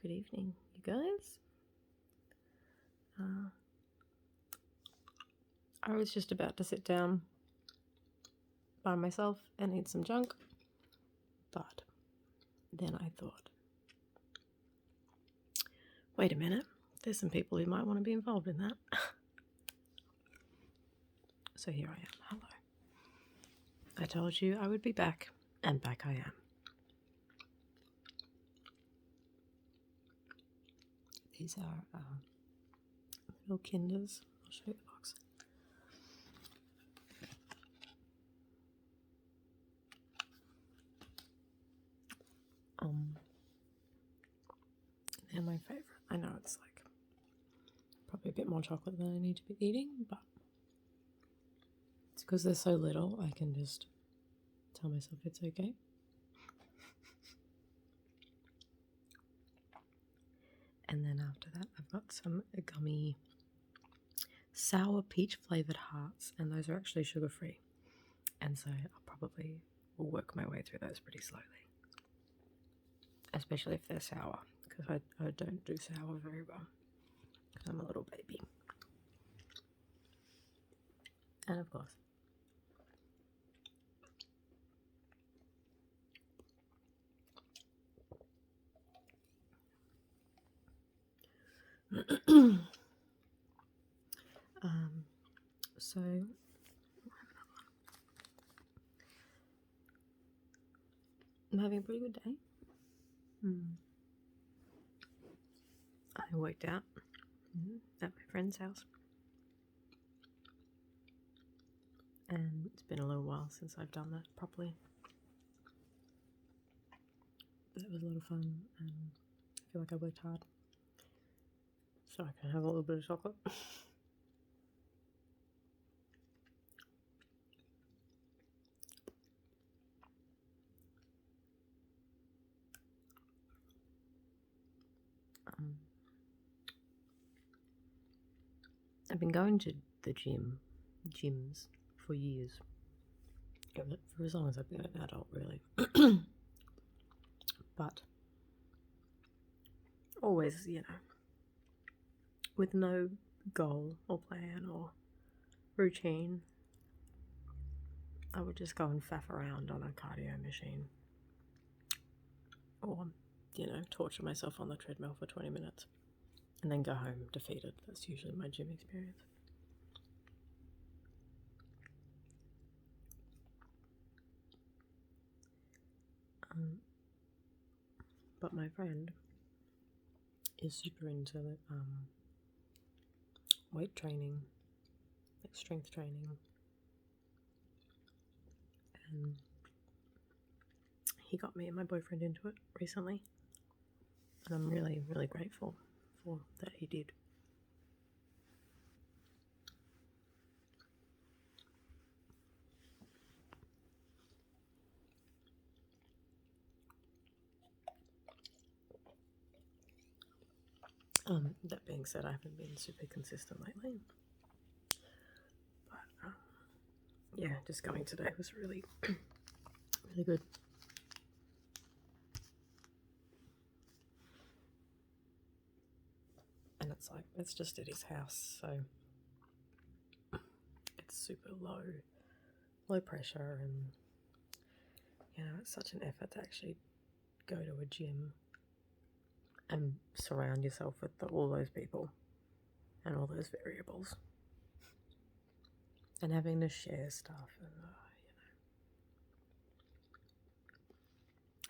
Good evening, you guys. I was just about to sit down by myself and eat some junk, but then I thought, wait a minute, there's some people who might want to be involved in that. So here I am. Hello. I told you I would be back, and back I am. These are little Kinders. I'll show you the box. They're my favourite. I know it's like probably a bit more chocolate than I need to be eating, but it's because they're so little, I can just tell myself it's okay. And then after that, I've got some Gummy sour peach flavoured hearts, and those are actually sugar-free. And so I'll probably will work my way through those pretty slowly, especially if they're sour, because I don't do sour very well, because I'm a little baby. And of course, so I'm having a pretty good day. I worked out at my friend's house, and it's been a little while since I've done that properly, but it was a lot of fun, and I feel like I worked hard, so I can have a little bit of chocolate. I've been going to the gyms for years, for as long as I've been an adult, really. But always, with no goal or plan or routine. I would just go and faff around on a cardio machine, or, torture myself on the treadmill for 20 minutes and then go home defeated. That's usually my gym experience. But my friend is super into weight training, like strength training, and he got me and my boyfriend into it recently, and I'm really, really grateful for that he did. That being said, I haven't been super consistent lately, but yeah, just going today was really, really good. And it's just at his house, so it's super low pressure, and it's such an effort to actually go to a gym and surround yourself with all those people and all those variables, and having to share stuff,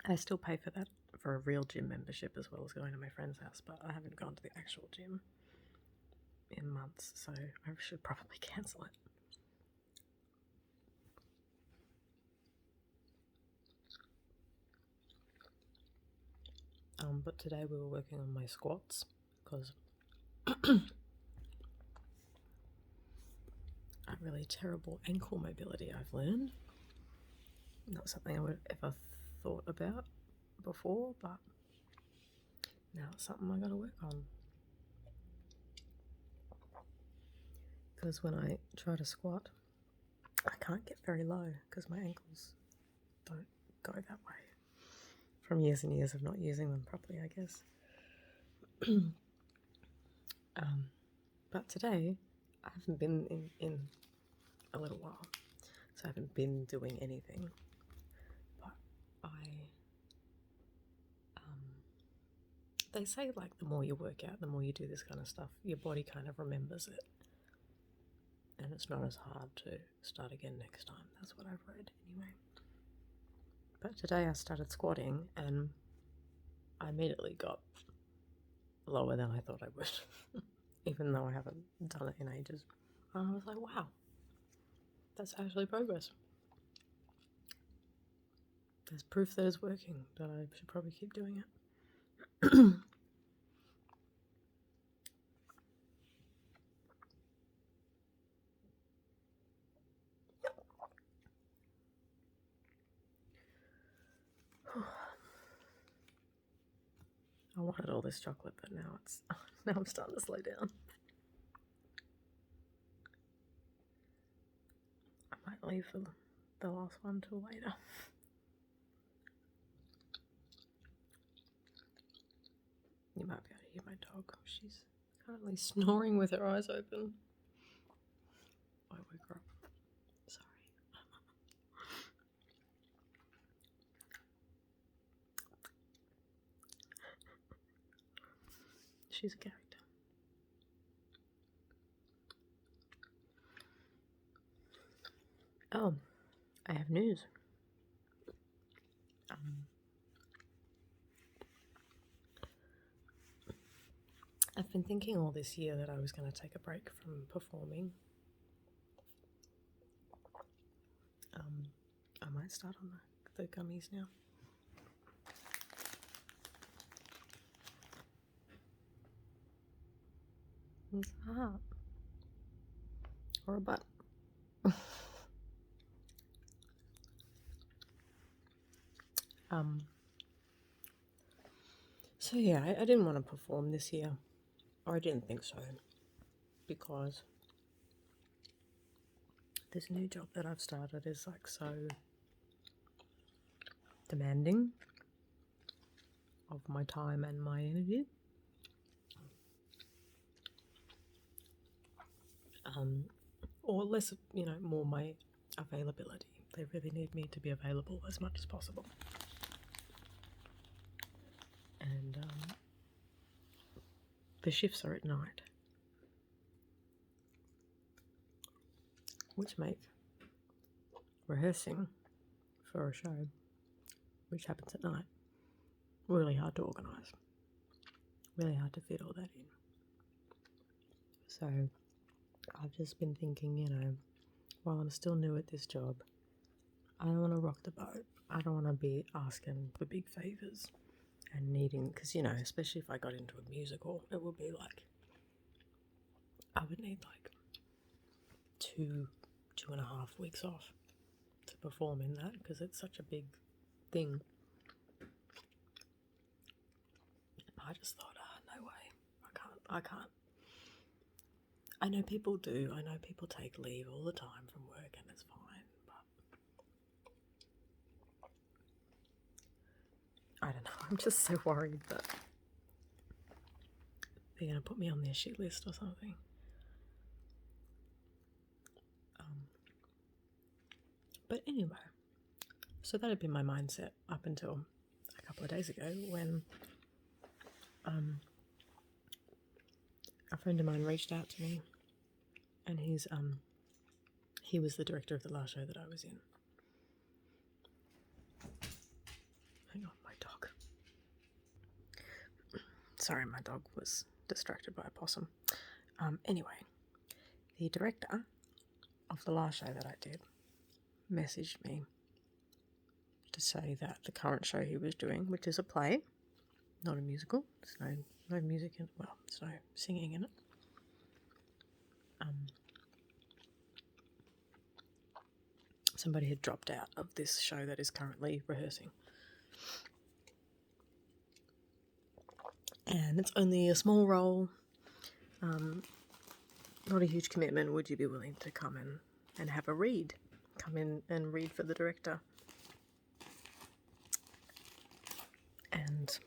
and I still pay for that, for a real gym membership, as well as going to my friend's house, but I haven't gone to the actual gym in months, so I should probably cancel it. But today we were working on my squats, because I have really terrible ankle mobility, I've learned. Not something I would have ever thought about before, but now it's something I gotta work on. Because when I try to squat, I can't get very low because my ankles don't go that way. From years and years of not using them properly, I guess. But today I haven't been in a little while, so I haven't been doing anything. But they say like the more you work out, the more you do this kind of stuff, your body kind of remembers it, and it's not as hard to start again next time. That's what I've read anyway. But today I started squatting and I immediately got lower than I thought I would, even though I haven't done it in ages. And I was like, wow, that's actually progress. There's proof that it's working, that I should probably keep doing it. I wanted all this chocolate, but now I'm starting to slow down. I might leave the last one till later. You might be able to hear my dog. She's currently snoring with her eyes open. I woke her up. Sorry. She's a character. Oh, I have news. I've been thinking all this year that I was going to take a break from performing. I might start on the gummies now. What's that? Or a butt. So yeah, I didn't want to perform this year, or I didn't think so, because this new job that I've started is like so demanding of my time and my energy. Or less, more my availability. They really need me to be available as much as possible. And the shifts are at night, which make rehearsing for a show, which happens at night, really hard to organise. Really hard to fit all that in. So I've just been thinking, while I'm still new at this job, I don't want to rock the boat. I don't want to be asking for big favours and needing, because, especially if I got into a musical, it would be like, I would need like 2.5 weeks off to perform in that, because it's such a big thing. I just thought, no way, I can't. I know people do. I know people take leave all the time from work and it's fine, but I don't know. I'm just so worried that they're going to put me on their shit list or something. But anyway, so that had been my mindset up until a couple of days ago when a friend of mine reached out to me, and he was the director of the last show that I was in. Hang on, my dog. Sorry, my dog was distracted by a possum. Anyway, the director of the last show that I did messaged me to say that the current show he was doing, which is a play, not a musical, there's no music in it, well, there's no singing in it, somebody had dropped out of this show that is currently rehearsing. And it's only a small role, not a huge commitment. Would you be willing to come in and have a read? Come in and read for the director. And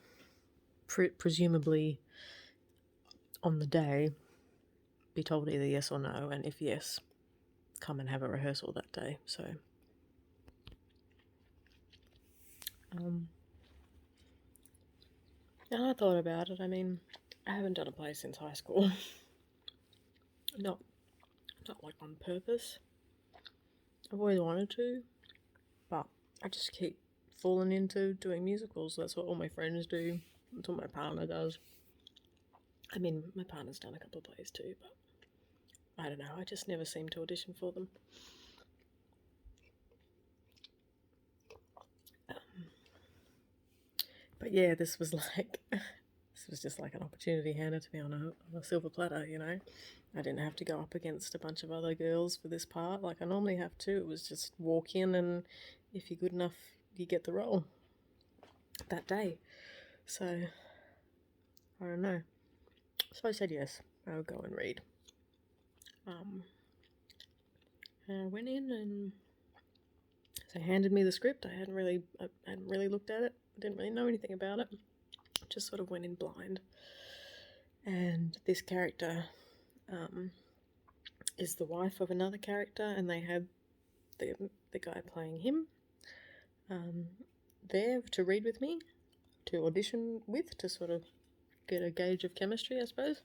presumably on the day be told either yes or no, and if yes, come and have a rehearsal that day. So and I thought about it. I mean, I haven't done a play since high school. not like on purpose. I've always wanted to, but I just keep falling into doing musicals. That's what all my friends do. That's what my partner does. I mean, my partner's done a couple of plays too, but I don't know. I just never seem to audition for them. But yeah, this was just like an opportunity handed to me on a silver platter, you know. I didn't have to go up against a bunch of other girls for this part like I normally have to. It was just walk in, and if you're good enough, you get the role that day. So, I don't know. So I said yes, I would go and read. And I went in, and they handed me the script. I hadn't really looked at it. I didn't really know anything about it. Just sort of went in blind. And this character is the wife of another character, and they had the guy playing him there to read with me, to audition with, to sort of get a gauge of chemistry, I suppose.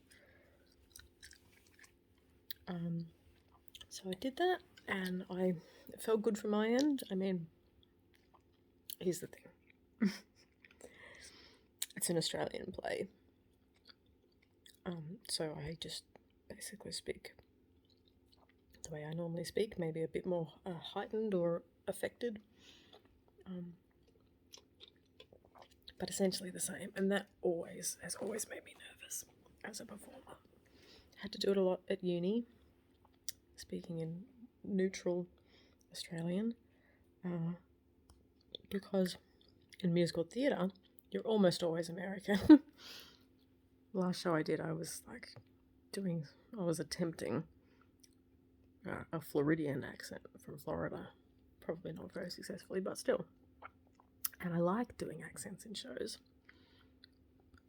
So I did that, and it felt good from my end. I mean, here's the thing. It's an Australian play. So I just basically speak the way I normally speak, maybe a bit more heightened or affected. But essentially the same, and that has always made me nervous as a performer. Had to do it a lot at uni, speaking in neutral Australian, because in musical theatre, you're almost always American. Last show I did, I was attempting a Floridian accent from Florida. Probably not very successfully, but still. And I like doing accents in shows.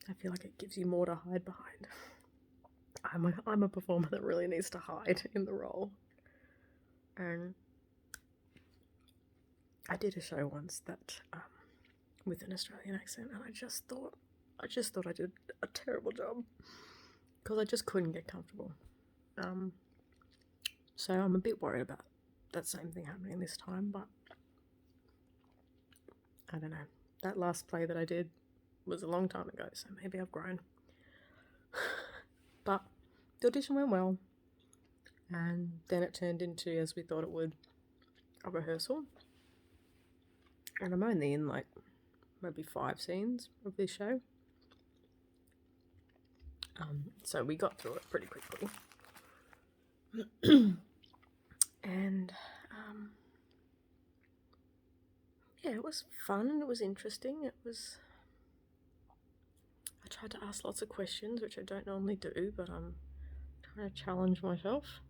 I feel like it gives you more to hide behind. I'm a performer that really needs to hide in the role. And I did a show once that with an Australian accent, and I just thought I did a terrible job because I just couldn't get comfortable. So I'm a bit worried about that same thing happening this time, but I don't know. That last play that I did was a long time ago, so maybe I've grown. But the audition went well, and then it turned into, as we thought it would, a rehearsal. And I'm only in like maybe 5 scenes of this show. So we got through it pretty quickly. And yeah, it was fun. It was interesting. I tried to ask lots of questions, which I don't normally do, but I'm trying to challenge myself.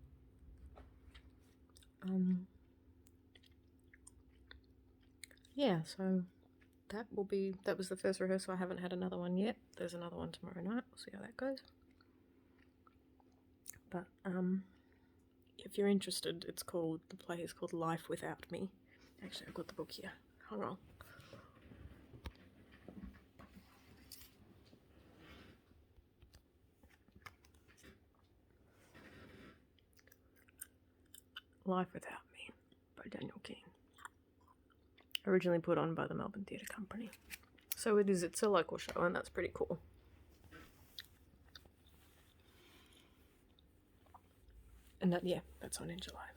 Yeah, so that was the first rehearsal. I haven't had another one yet. There's another one tomorrow night. We'll see how that goes. But if you're interested, the play is called Life Without Me. Actually, I've got the book here. Hang on. Life Without Me by Daniel Keane. Originally put on by the Melbourne Theatre Company. So it's a local show, and that's pretty cool. And that's on in July.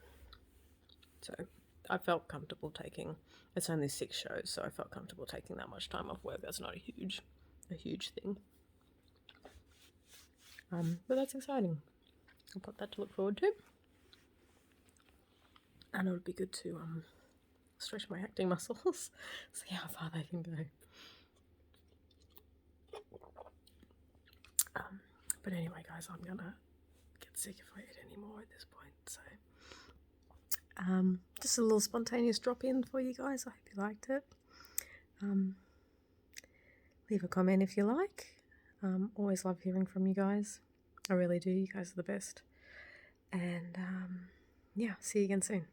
So I felt comfortable it's only 6 shows, so I felt comfortable taking that much time off work. That's not a huge thing. But that's exciting. I've got that to look forward to. And it would be good to stretch my acting muscles, see how far they can go. But anyway, guys, I'm gonna get sick if I eat any more at this point. So, just a little spontaneous drop-in for you guys. I hope you liked it. Leave a comment if you like. Always love hearing from you guys. I really do. You guys are the best. And yeah, see you again soon.